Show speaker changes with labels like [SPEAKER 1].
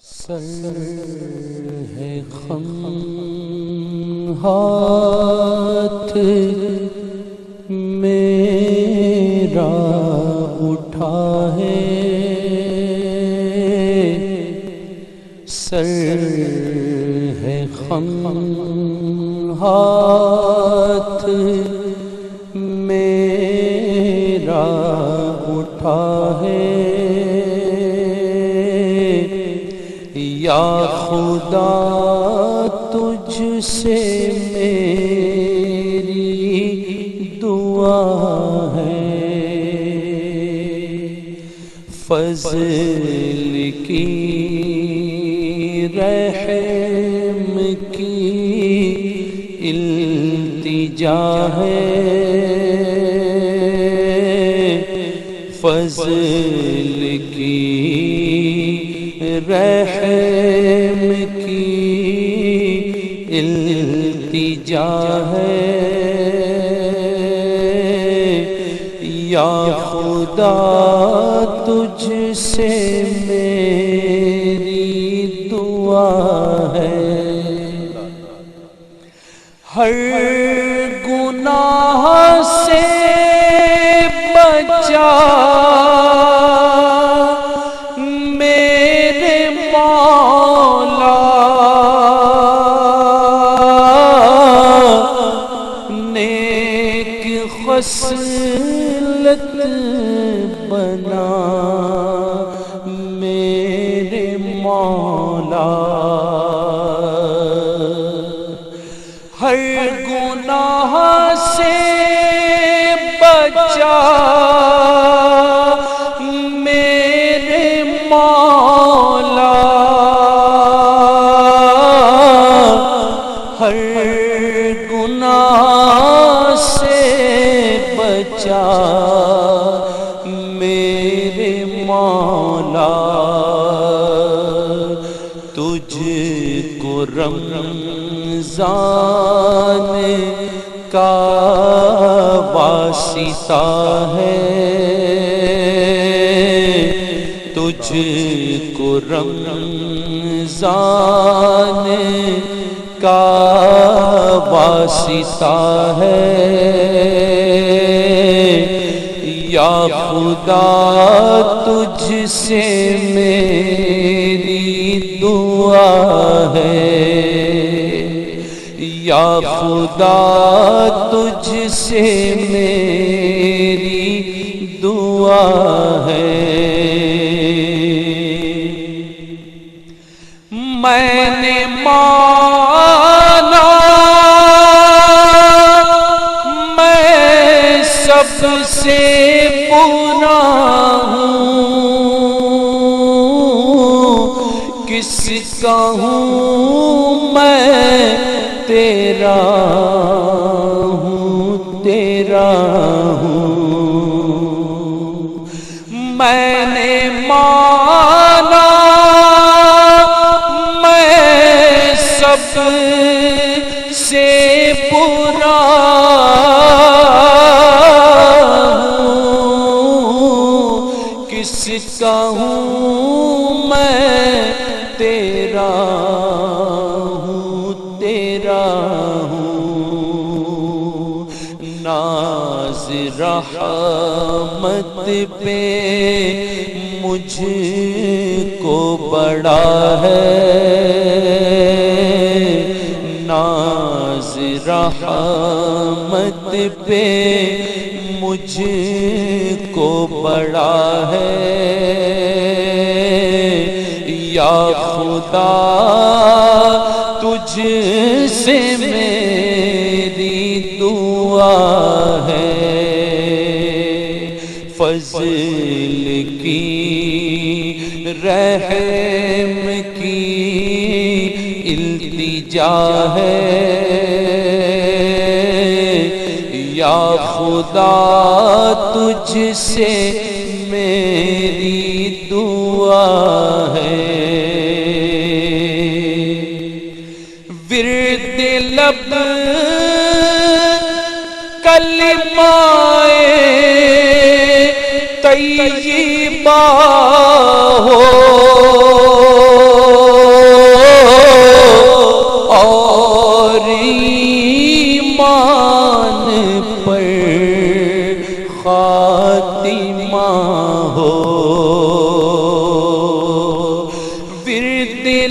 [SPEAKER 1] سر ہے خم ہاتھ میرا اٹھا ہے، سر ہے خم ہاتھ میرا اٹھا ہے، یا خدا تجھ سے میری دعا ہے، فضل کی رحم کی التجا ہے، فضل کی رحم کی التجا ہے، یا خدا تجھ سے میری دعا ہے، ہر گناہ سے بچا میرے مولا، نیک خصلت بنا میرے مولا، ہر گناہ سے بچا میرے مولا، ہر گناہ سے بچا میرے مولا، تجھ کو رمضان کا واسطہ ہے، تجھ کو رمضان کا واسطہ ہے، یا خدا تجھ سے میری دعا ہے، یا خدا تجھ سے میری دعا ہے، میں نے مانا میں سب سے برا ہوں، کس کا ہوں میں تیرا ہوں، تیرا ہوں، میں نے مانا میں سب سے برا ہوں، کس کا ہوں میں تیرا ہوں، تیرا ہوں، ناز رحمت پہ مجھ کو بڑا ہے، ناز رحمت پہ مجھ کو بڑا ہے، یا خدا تجھ سے میری دعا ہے، فضل کی رحم کی التجا ہے، یا خدا تجھ سے میری دعا ہے، ورد لب کلمائے طیبہ ہو،